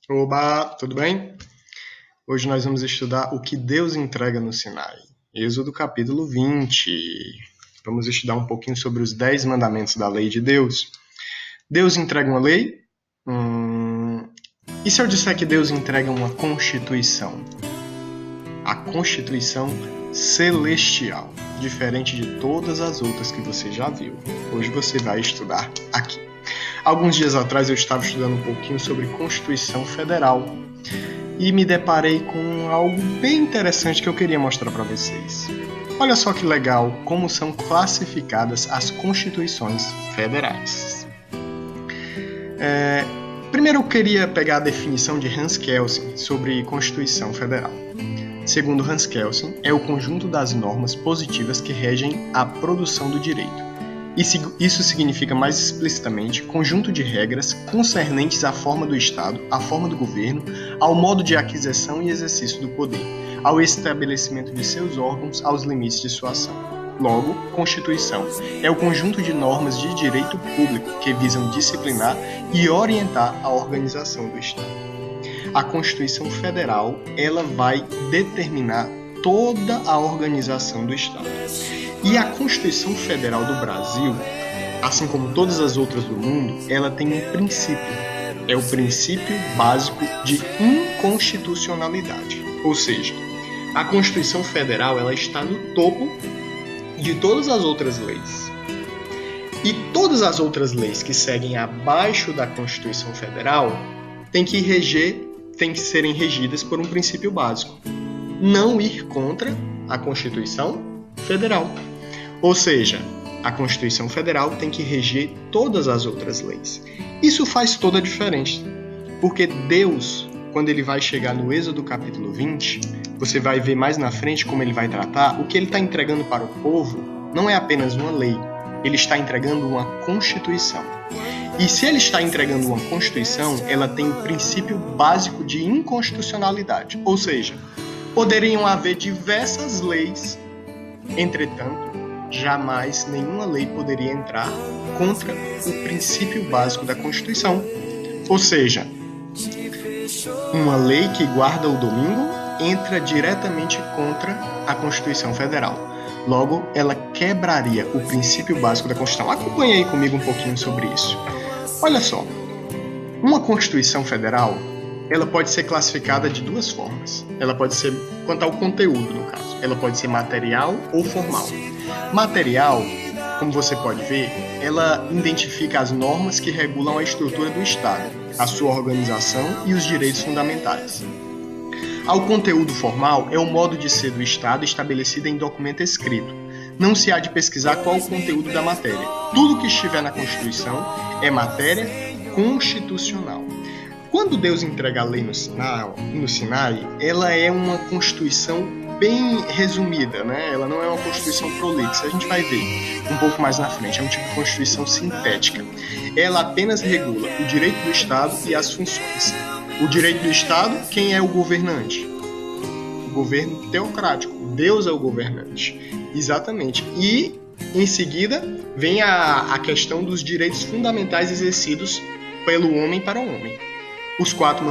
Oba, tudo bem? Hoje nós vamos estudar o que Deus entrega no Sinai. Êxodo capítulo 20. Vamos estudar um pouquinho sobre os 10 mandamentos da lei de Deus. Deus entrega uma lei? E se eu disser que Deus entrega uma constituição? A constituição celestial, diferente de todas as outras que você já viu. Hoje você vai estudar aqui. Alguns dias atrás eu estava estudando um pouquinho sobre Constituição Federal e me deparei com algo bem interessante que eu queria mostrar para vocês. Olha só que legal como são classificadas as constituições federais. Primeiro eu queria pegar a definição de Hans Kelsen sobre Constituição Federal. Segundo Hans Kelsen, é o conjunto das normas positivas que regem a produção do direito. Isso significa mais explicitamente conjunto de regras concernentes à forma do Estado, à forma do governo, ao modo de aquisição e exercício do poder, ao estabelecimento de seus órgãos, aos limites de sua ação. Logo, Constituição é o conjunto de normas de direito público que visam disciplinar e orientar a organização do Estado. A Constituição Federal, ela vai determinar toda a organização do Estado. E a Constituição Federal do Brasil, assim como todas as outras do mundo, ela tem um princípio. É o princípio básico de inconstitucionalidade. Ou seja, a Constituição Federal ela está no topo de todas as outras leis. E todas as outras leis que seguem abaixo da Constituição Federal têm que serem regidas por um princípio básico. Não ir contra a Constituição Federal. Ou seja, a Constituição Federal tem que reger todas as outras leis. Isso faz toda a diferença, porque Deus, quando ele vai chegar no Êxodo capítulo 20, você vai ver mais na frente como ele vai tratar, o que ele está entregando para o povo não é apenas uma lei, ele está entregando uma Constituição. E se ele está entregando uma Constituição, ela tem o princípio básico de inconstitucionalidade, ou seja, poderiam haver diversas leis, entretanto, jamais nenhuma lei poderia entrar contra o princípio básico da Constituição. Ou seja, uma lei que guarda o domingo entra diretamente contra a Constituição Federal. Logo, ela quebraria o princípio básico da Constituição. Acompanhe aí comigo um pouquinho sobre isso. Olha só, uma Constituição Federal, ela pode ser classificada de duas formas. Ela pode ser, quanto ao conteúdo, no caso, ela pode ser material ou formal. Material, como você pode ver, ela identifica as normas que regulam a estrutura do Estado, a sua organização e os direitos fundamentais. Ao conteúdo formal, é o modo de ser do Estado estabelecido em documento escrito. Não se há de pesquisar qual o conteúdo da matéria. Tudo que estiver na Constituição é matéria constitucional. Quando Deus entrega a lei no Sinai, ela é uma Constituição bem resumida, né? Ela não é uma Constituição prolixa, a gente vai ver um pouco mais na frente, é um tipo de Constituição sintética. Ela apenas regula o direito do Estado e as funções. O direito do Estado, quem é o governante? O governo teocrático, Deus é o governante. Exatamente. E, em seguida, vem a questão dos direitos fundamentais exercidos pelo homem para o homem. Os quatro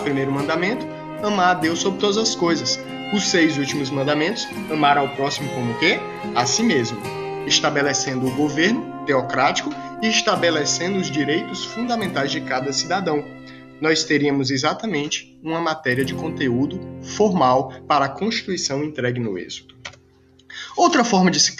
primeiros mandamentos, amar a Deus sobre todas as coisas. Os 6 últimos mandamentos, amar ao próximo como o quê? A si mesmo. Estabelecendo o governo teocrático e estabelecendo os direitos fundamentais de cada cidadão. Nós teríamos exatamente uma matéria de conteúdo formal para a Constituição entregue no Êxodo. Outra forma de se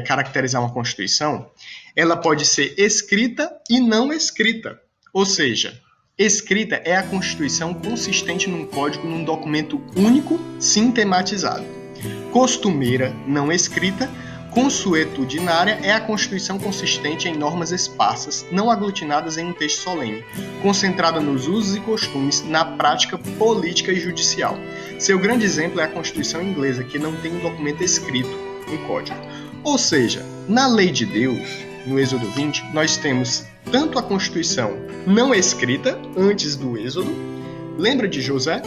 caracterizar uma Constituição, ela pode ser escrita e não escrita. Ou seja, escrita é a Constituição consistente num código, num documento único, sistematizado. Costumeira, não escrita, consuetudinária é a Constituição consistente em normas esparsas, não aglutinadas em um texto solene, concentrada nos usos e costumes, na prática política e judicial. Seu grande exemplo é a Constituição inglesa, que não tem um documento escrito, um código. Ou seja, na lei de Deus, no Êxodo 20, nós temos tanto a Constituição não escrita, antes do Êxodo. Lembra de José?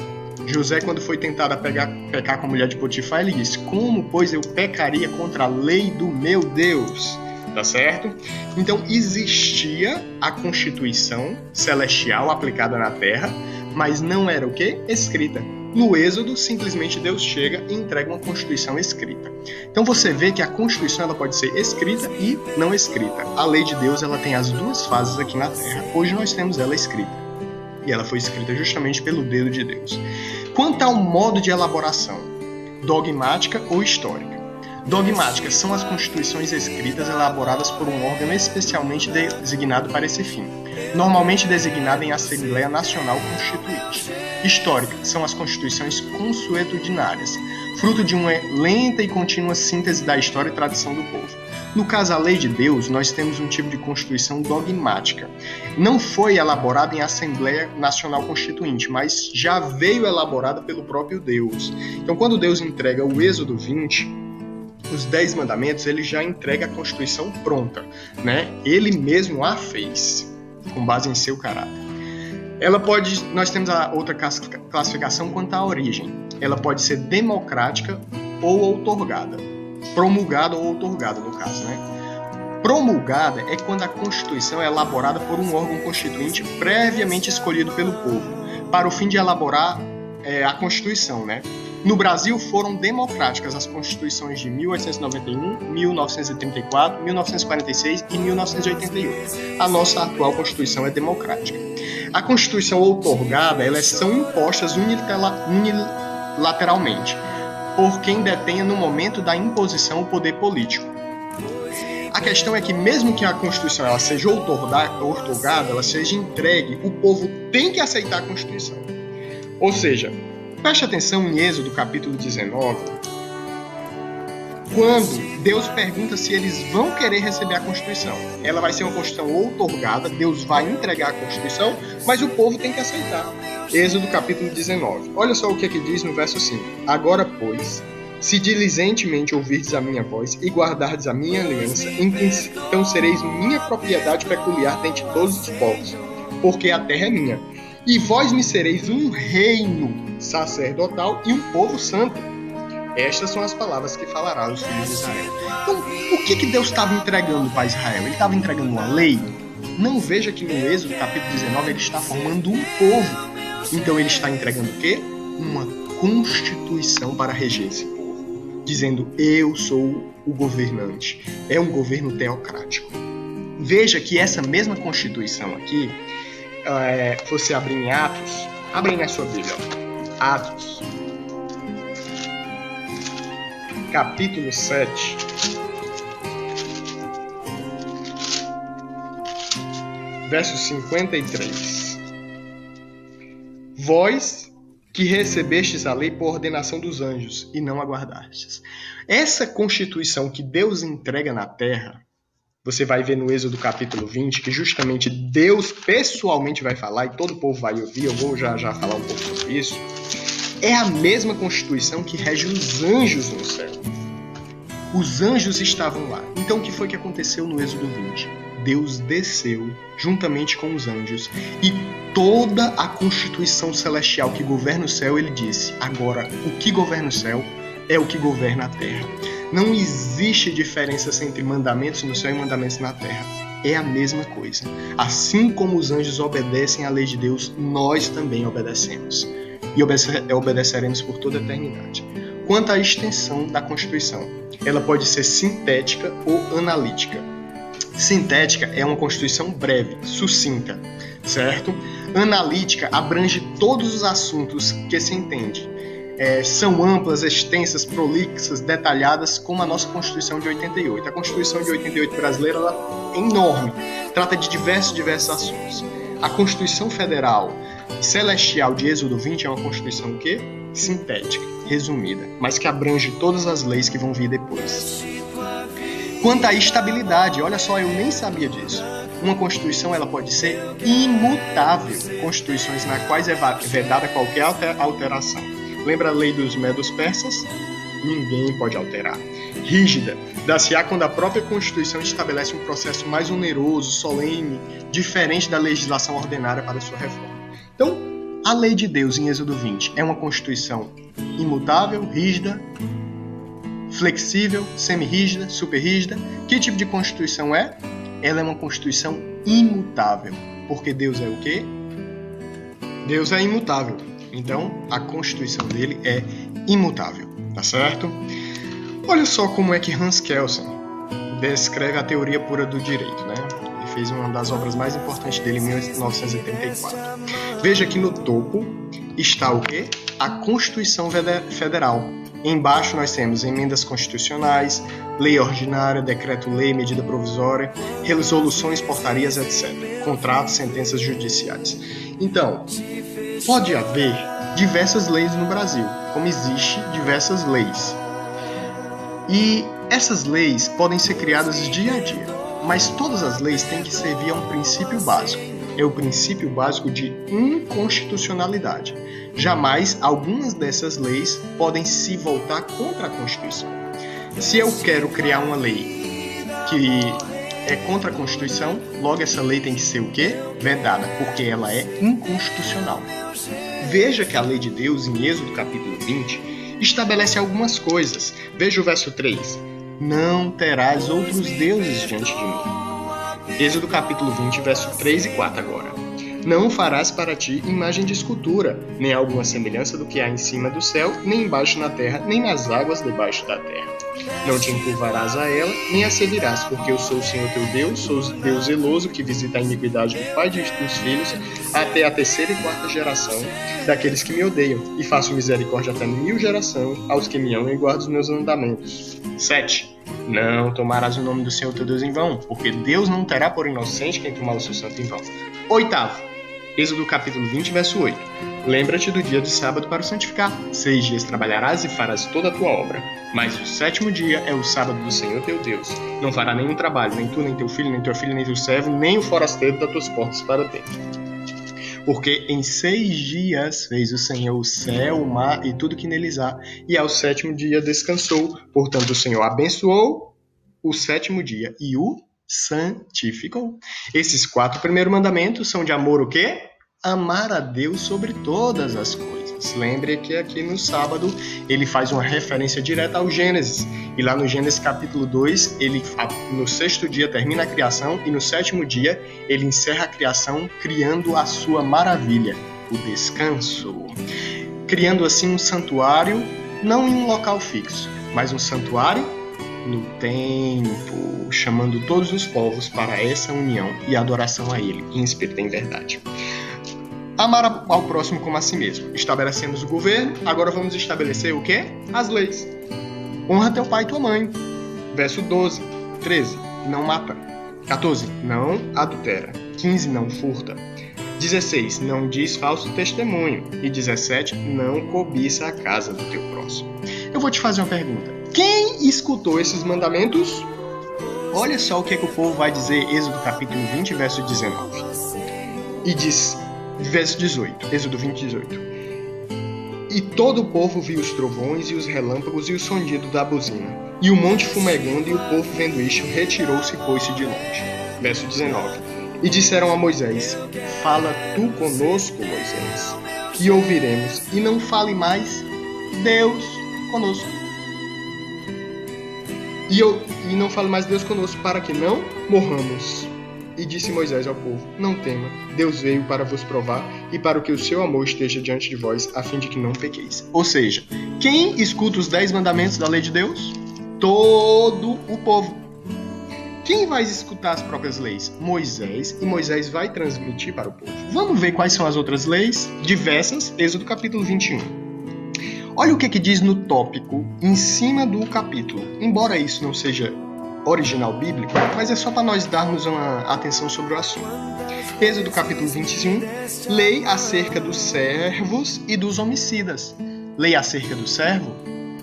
José, quando foi tentado a pecar com a mulher de Potifar, ele disse: como, pois, eu pecaria contra a lei do meu Deus? Tá certo? Então existia a Constituição celestial aplicada na Terra, mas não era o quê? Escrita. No Êxodo, simplesmente Deus chega e entrega uma Constituição escrita. Então você vê que a Constituição ela pode ser escrita e não escrita. A lei de Deus ela tem as duas fases aqui na Terra. Hoje nós temos ela escrita. E ela foi escrita justamente pelo dedo de Deus. Quanto ao modo de elaboração, dogmática ou histórica? Dogmáticas são as constituições escritas elaboradas por um órgão especialmente designado para esse fim, normalmente designado em Assembleia Nacional Constituinte. Históricas são as constituições consuetudinárias, fruto de uma lenta e contínua síntese da história e tradição do povo. No caso, a lei de Deus, nós temos um tipo de constituição dogmática. Não foi elaborada em Assembleia Nacional Constituinte, mas já veio elaborada pelo próprio Deus. Então, quando Deus entrega o Êxodo 20, os 10 mandamentos, ele já entrega a Constituição pronta, né? Ele mesmo a fez, com base em seu caráter. Nós temos a outra classificação quanto à origem. Ela pode ser democrática ou outorgada. Promulgada ou outorgada, no caso, né? Promulgada é quando a Constituição é elaborada por um órgão constituinte previamente escolhido pelo povo, para o fim de elaborar a Constituição, né? No Brasil foram democráticas as constituições de 1891, 1934, 1946 e 1988. A nossa atual Constituição é democrática. A Constituição outorgada, elas são impostas unilateralmente por quem detenha no momento da imposição o poder político. A questão é que mesmo que a Constituição ela seja outorgada, ela seja entregue, o povo tem que aceitar a Constituição. Ou seja, preste atenção em Êxodo capítulo 19, quando Deus pergunta se eles vão querer receber a Constituição. Ela vai ser uma Constituição outorgada, Deus vai entregar a Constituição, mas o povo tem que aceitar. Êxodo capítulo 19. Olha só o que diz no verso 5. Agora, pois, se diligentemente ouvirdes a minha voz e guardardes a minha aliança, então sereis minha propriedade peculiar dentre todos os povos, porque a terra é minha. E vós me sereis um reino sacerdotal e um povo santo. Estas são as palavras que falará aos filhos de Israel. Então, o que Deus estava entregando para Israel? Ele estava entregando uma lei? Não, veja que no Êxodo, capítulo 19, ele está formando um povo. Então ele está entregando o quê? Uma constituição para reger esse povo. Dizendo, eu sou o governante. É um governo teocrático. Veja que essa mesma constituição aqui, você abrir em Atos, abre na sua Bíblia, Atos, capítulo 7, verso 53. Vós que recebestes a lei por ordenação dos anjos e não aguardastes. Essa constituição que Deus entrega na terra, você vai ver no Êxodo capítulo 20, que justamente Deus pessoalmente vai falar, e todo o povo vai ouvir, eu vou já falar um pouco sobre isso, é a mesma Constituição que rege os anjos no céu. Os anjos estavam lá. Então o que foi que aconteceu no Êxodo 20? Deus desceu juntamente com os anjos e toda a Constituição celestial que governa o céu, ele disse, agora o que governa o céu é o que governa a terra. Não existe diferença entre mandamentos no céu e mandamentos na terra. É a mesma coisa. Assim como os anjos obedecem à lei de Deus, nós também obedecemos. E obedeceremos por toda a eternidade. Quanto à extensão da Constituição, ela pode ser sintética ou analítica. Sintética é uma Constituição breve, sucinta, certo? Analítica abrange todos os assuntos que se entende. São amplas, extensas, prolixas, detalhadas, como a nossa Constituição de 88. A Constituição de 88 brasileira ela é enorme, trata de diversos assuntos. A Constituição Federal Celestial de Êxodo 20 é uma Constituição o quê? Sintética, resumida, mas que abrange todas as leis que vão vir depois. Quanto à estabilidade, olha só, eu nem sabia disso. Uma Constituição ela pode ser imutável, constituições nas quais é vedada qualquer alteração. Lembra a lei dos medos persas? Ninguém pode alterar. Rígida, dar-se-á quando a própria Constituição estabelece um processo mais oneroso, solene, diferente da legislação ordinária para sua reforma. Então, a lei de Deus em Êxodo 20 é uma Constituição imutável, rígida, Flexível, semi-rígida, super-rígida. Que tipo de constituição é? Ela é uma constituição imutável. Porque Deus é o quê? Deus é imutável. Então, a constituição dele é imutável. Tá certo? Olha só como é que Hans Kelsen descreve a teoria pura do direito, né? Ele fez uma das obras mais importantes dele em 1984. Veja que no topo está o quê? A Constituição Federal. Embaixo nós temos emendas constitucionais, lei ordinária, decreto-lei, medida provisória, resoluções, portarias, etc. Contratos, sentenças judiciais. Então, pode haver diversas leis no Brasil, como existe diversas leis. E essas leis podem ser criadas dia a dia, mas todas as leis têm que servir a um princípio básico. É o princípio básico de inconstitucionalidade. Jamais algumas dessas leis podem se voltar contra a Constituição. Se eu quero criar uma lei que é contra a Constituição, logo essa lei tem que ser o quê? Vedada, porque ela é inconstitucional. Veja que a lei de Deus, em Êxodo capítulo 20, estabelece algumas coisas. Veja o verso 3. Não terás outros deuses diante de mim. Êxodo capítulo 20, verso 3 e 4 agora. Não farás para ti imagem de escultura, nem alguma semelhança do que há em cima do céu, nem embaixo na terra, nem nas águas debaixo da terra. Não te encurvarás a ela, nem a servirás, porque eu sou o Senhor teu Deus, sou o Deus zeloso, que visita a iniquidade do pai dos filhos, até a terceira e quarta geração daqueles que me odeiam, e faço misericórdia até 1000 gerações aos que me amam e guardam os meus mandamentos. 7. Não tomarás o nome do Senhor teu Deus em vão, porque Deus não terá por inocente quem tomar o seu santo em vão. 8. Êxodo capítulo 20, verso 8. Lembra-te do dia de sábado para o santificar. 6 dias trabalharás e farás toda a tua obra. Mas o 7º dia é o sábado do Senhor teu Deus. Não fará nenhum trabalho, nem tu, nem teu filho, nem tua filha, nem teu servo, nem o forasteiro das tuas portas para dentro. Porque em 6 dias fez o Senhor o céu, o mar e tudo que neles há, e ao 7º dia descansou. Portanto, o Senhor abençoou o 7º dia e o santificou. Esses 4 primeiros mandamentos são de amor o quê? Amar a Deus sobre todas as coisas. Lembre que aqui no sábado ele faz uma referência direta ao Gênesis. E lá no Gênesis capítulo 2, ele no 6º dia termina a criação e no 7º dia ele encerra a criação criando a sua maravilha, o descanso. Criando assim um santuário, não em um local fixo, mas um santuário no tempo, chamando todos os povos para essa união e adoração a Ele, em espírito e em verdade. Amar ao próximo como a si mesmo. Estabelecemos o governo, agora vamos estabelecer o quê? As leis. Honra teu pai e tua mãe. Verso 12, 13, não mata. 14, não adultera. 15, não furta. 16, não diz falso testemunho. E 17, não cobiça a casa do teu próximo. Eu vou te fazer uma pergunta. Quem escutou esses mandamentos? Olha só o que o povo vai dizer, Êxodo capítulo 20, verso 19. E diz, verso 18, Êxodo 20, 18. E todo o povo viu os trovões e os relâmpagos e o sondido da buzina, e o monte fumegando, e o povo vendo isto, retirou-se e pôs-se de longe. Verso 19. E disseram a Moisés, fala tu conosco, Moisés, e ouviremos, e não fale mais Deus conosco. E não fale mais Deus conosco, para que não morramos. E disse Moisés ao povo, não tema, Deus veio para vos provar, e para que o seu amor esteja diante de vós, a fim de que não pequeis. Ou seja, quem escuta os 10 mandamentos da lei de Deus? Todo o povo. Quem vai escutar as próprias leis? Moisés, e Moisés vai transmitir para o povo. Vamos ver quais são as outras leis diversas, Êxodo capítulo 21. Olha o que diz no tópico, em cima do capítulo. Embora isso não seja original bíblico, mas é só para nós darmos uma atenção sobre o assunto. Êxodo capítulo 21, lei acerca dos servos e dos homicidas. Lei acerca do servo,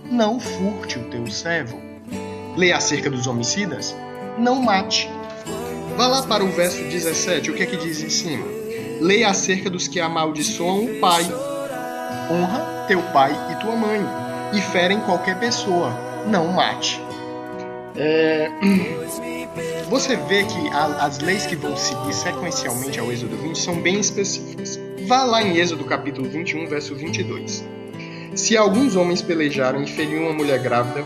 não furte o teu servo. Lei acerca dos homicidas, não mate. Vá lá para o verso 17, o que diz em cima? Lei acerca dos que amaldiçoam o pai. Honra teu pai e tua mãe, e ferem qualquer pessoa, não mate. Você vê que as leis que vão seguir sequencialmente ao Êxodo 20 são bem específicas. Vá lá em Êxodo capítulo 21, verso 22. Se alguns homens pelejaram e feriam uma mulher grávida,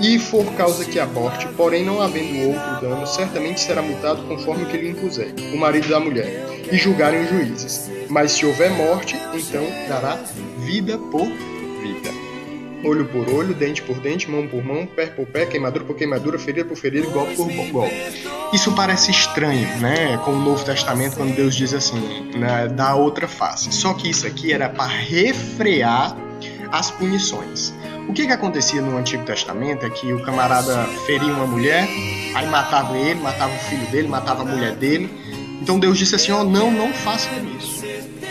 e for causa que aborte, porém não havendo outro dano, certamente será multado conforme o que lhe impuser, o marido da mulher, e julgarem os juízes. Mas se houver morte, então dará vida por vida. Olho por olho, dente por dente, mão por mão, pé por pé, queimadura por queimadura, ferida por ferida, golpe por golpe. Isso parece estranho, né? Com o Novo Testamento, quando Deus diz assim, né, dá outra face. Só que isso aqui era para refrear as punições. O que acontecia no Antigo Testamento é que o camarada feria uma mulher, aí matava ele, matava o filho dele, matava a mulher dele. Então Deus disse assim, não faça isso.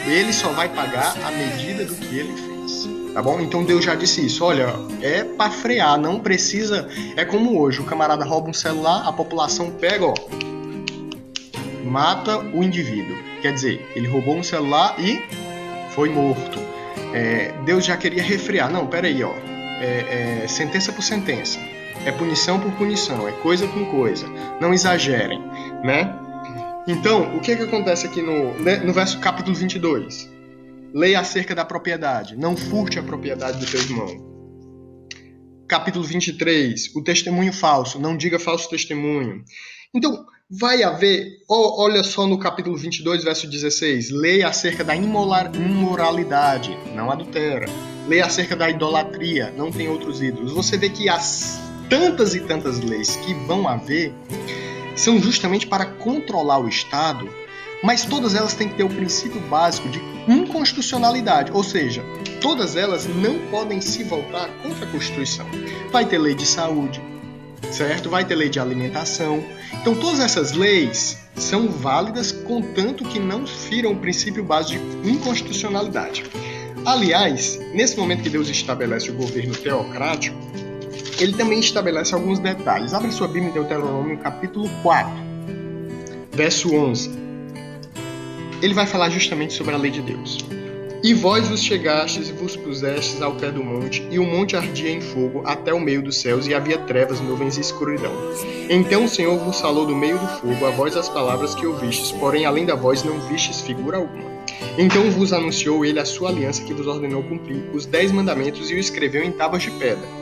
Ele só vai pagar a medida do que ele fez. Tá bom? Então Deus já disse isso, olha, é para frear, não precisa... É como hoje, o camarada rouba um celular, a população pega, mata o indivíduo. Quer dizer, ele roubou um celular e foi morto. Deus já queria refrear. Não, peraí, sentença por sentença. É punição por punição, é coisa com coisa. Não exagerem, né? Então, o que acontece aqui no verso capítulo 22? Lei acerca da propriedade. Não furte a propriedade do teu irmão. Capítulo 23. O testemunho falso. Não diga falso testemunho. Então, vai haver... olha só no capítulo 22, verso 16. Lei acerca da imoralidade. Não adultera. Lei acerca da idolatria. Não tem outros ídolos. Você vê que as tantas e tantas leis que vão haver são justamente para controlar o Estado, mas todas elas têm que ter o princípio básico de inconstitucionalidade, ou seja, todas elas não podem se voltar contra a Constituição. Vai ter lei de saúde, certo? Vai ter lei de alimentação. Então todas essas leis são válidas contanto que não firam o princípio básico de inconstitucionalidade. Aliás, nesse momento que Deus estabelece o governo teocrático, ele também estabelece alguns detalhes. Abre sua Bíblia em Deuteronômio, capítulo 4, verso 11. Ele vai falar justamente sobre a lei de Deus. E vós vos chegastes e vos pusestes ao pé do monte, e o monte ardia em fogo até o meio dos céus, e havia trevas, nuvens e escuridão. Então o Senhor vos falou do meio do fogo, a vós as palavras que ouvistes, porém além da voz não vistes figura alguma. Então vos anunciou ele a sua aliança que vos ordenou cumprir, os 10 mandamentos, e o escreveu em tábuas de pedra.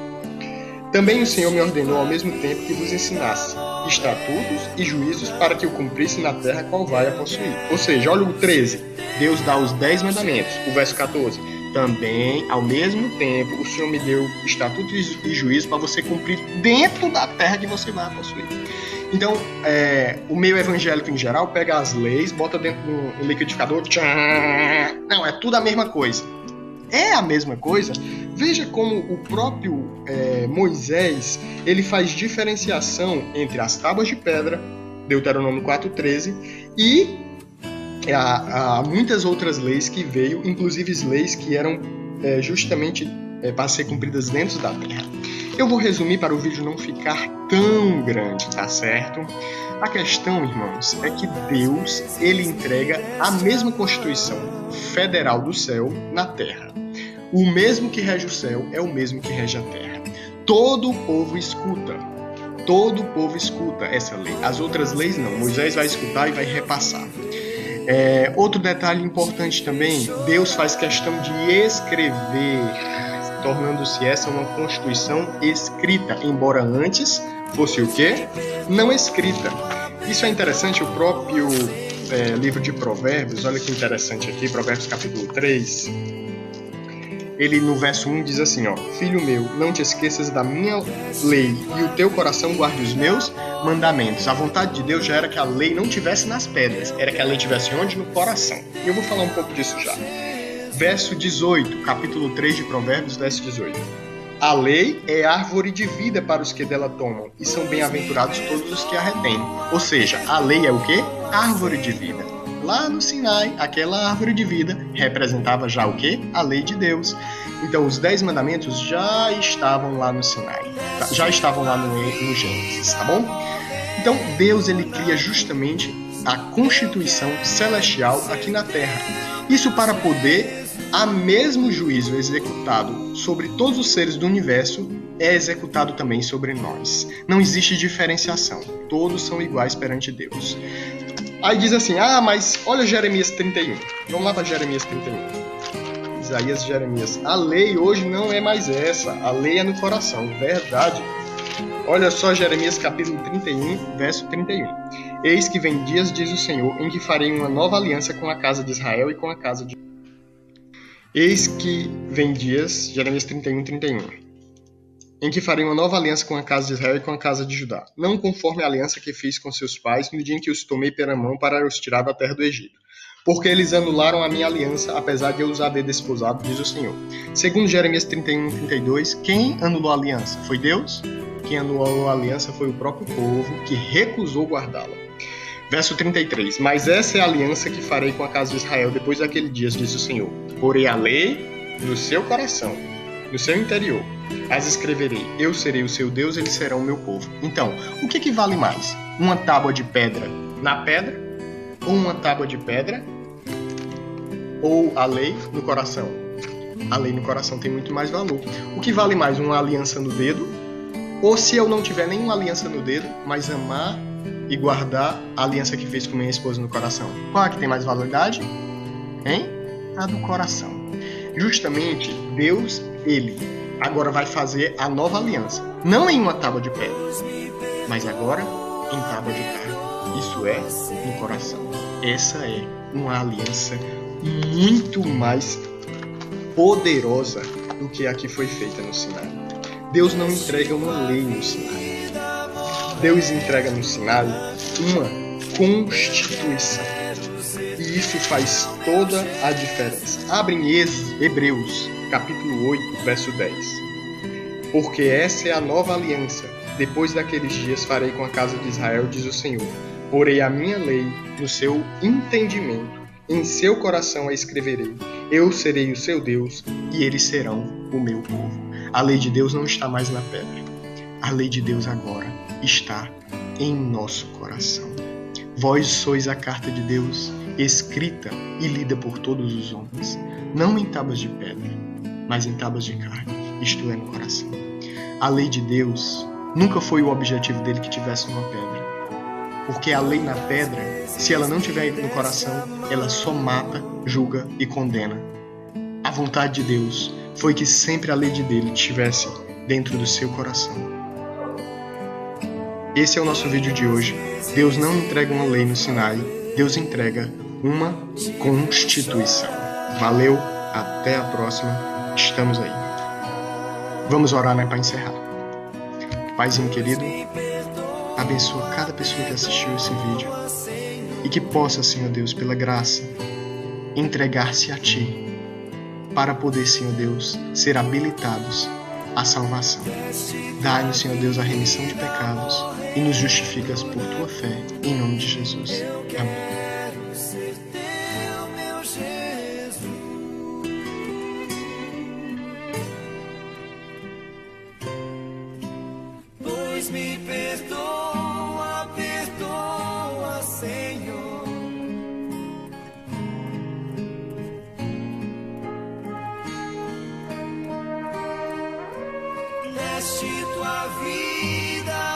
Também o Senhor me ordenou ao mesmo tempo que vos ensinasse estatutos e juízos para que o cumprisse na terra qual vai a possuir. Ou seja, olha o 13, Deus dá os 10 mandamentos. O verso 14, também ao mesmo tempo o Senhor me deu estatutos e juízos para você cumprir dentro da terra que você vai possuir. Então, o meio evangélico em geral pega as leis, bota dentro do liquidificador, não, é tudo a mesma coisa. É a mesma coisa. Veja como o próprio Moisés ele faz diferenciação entre as tábuas de pedra, Deuteronômio 4:13, e há muitas outras leis que veio, inclusive leis que eram justamente para ser cumpridas dentro da terra. Eu vou resumir para o vídeo não ficar tão grande, tá certo? A questão, irmãos, é que Deus ele entrega a mesma Constituição Federal do céu na terra. O mesmo que rege o céu é o mesmo que rege a terra. Todo o povo escuta. Todo o povo escuta essa lei. As outras leis não. Moisés vai escutar e vai repassar. Outro detalhe importante também, Deus faz questão de escrever, tornando-se essa uma Constituição escrita, embora antes fosse o quê? Não escrita. Isso é interessante, o próprio livro de Provérbios, olha que interessante aqui, Provérbios capítulo 3, ele no verso 1 diz assim, Filho meu, não te esqueças da minha lei e o teu coração guarde os meus mandamentos. A vontade de Deus já era que a lei não tivesse nas pedras, era que a lei tivesse onde? No coração. E eu vou falar um pouco disso já. Verso 18, capítulo 3 de Provérbios, verso 18. A lei é árvore de vida para os que dela tomam, e são bem-aventurados todos os que a retêm. Ou seja, a lei é o quê? Árvore de vida. Lá no Sinai, aquela árvore de vida representava já o quê? A lei de Deus. Então, os 10 mandamentos já estavam lá no Sinai, já estavam lá no Gênesis, tá bom? Então, Deus ele cria justamente a Constituição celestial aqui na Terra. Isso para poder, a mesmo juízo executado sobre todos os seres do universo, é executado também sobre nós. Não existe diferenciação. Todos são iguais perante Deus. Aí diz assim, mas olha Jeremias 31. Vamos lá para Jeremias 31. Isaías e Jeremias. A lei hoje não é mais essa. A lei é no coração. Verdade. Olha só Jeremias capítulo 31, verso 31. Eis que vem dias, diz o Senhor, em que farei uma nova aliança com a casa de Israel e com a casa de... Eis que vem dias, Jeremias 31, 31. Em que farei uma nova aliança com a casa de Israel e com a casa de Judá, não conforme a aliança que fiz com seus pais no dia em que os tomei pela mão para os tirar da terra do Egito. Porque eles anularam a minha aliança, apesar de eu os haver desposado, diz o Senhor. Segundo Jeremias 31, 32, quem anulou a aliança? Foi Deus? Quem anulou a aliança foi o próprio povo, que recusou guardá-la. Verso 33, mas essa é a aliança que farei com a casa de Israel depois daquele dia, diz o Senhor. Porei a lei no seu coração, no seu interior. As escreverei, eu serei o seu Deus, eles serão o meu povo. Então, o que vale mais? Uma tábua de pedra na pedra? Ou uma tábua de pedra? Ou a lei no coração? A lei no coração tem muito mais valor. O que vale mais? Uma aliança no dedo? Ou se eu não tiver nenhuma aliança no dedo, mas amar e guardar a aliança que fez com minha esposa no coração? Qual é que tem mais validade? Hein? A do coração. Justamente, Deus, Ele agora vai fazer a nova aliança. Não em uma tábua de pedra, mas agora em tábua de carne. Isso é no coração. Essa é uma aliança muito mais poderosa do que a que foi feita no Sinai. Deus não entrega uma lei no Sinai. Deus entrega no Sinai uma constituição. E isso faz toda a diferença. Abre em Hebreus, capítulo 8, verso 10. Porque essa é a nova aliança. Depois daqueles dias farei com a casa de Israel, diz o Senhor. Porei a minha lei no seu entendimento, em seu coração a escreverei. Eu serei o seu Deus e eles serão o meu povo. A lei de Deus não está mais na pedra. A lei de Deus agora está em nosso coração. Vós sois a carta de Deus, escrita e lida por todos os homens, não em tábuas de pedra, mas em tábuas de carne, isto é, no coração. A lei de Deus nunca foi o objetivo dele que tivesse uma pedra. Porque a lei na pedra, se ela não tiver no coração, ela só mata, julga e condena. A vontade de Deus foi que sempre a lei dele estivesse dentro do seu coração. Esse é o nosso vídeo de hoje. Deus não entrega uma lei no Sinai, Deus entrega uma constituição. Valeu, até a próxima, estamos aí. Vamos orar, né, para encerrar. Paizinho querido, abençoa cada pessoa que assistiu esse vídeo e que possa, Senhor Deus, pela graça, entregar-se a Ti para poder, Senhor Deus, ser habilitados à salvação. Dai-nos, Senhor Deus, a remissão de pecados e nos justificas por Tua fé, em nome de Jesus. Amém. Me perdoa, perdoa, Senhor. Deste tua vida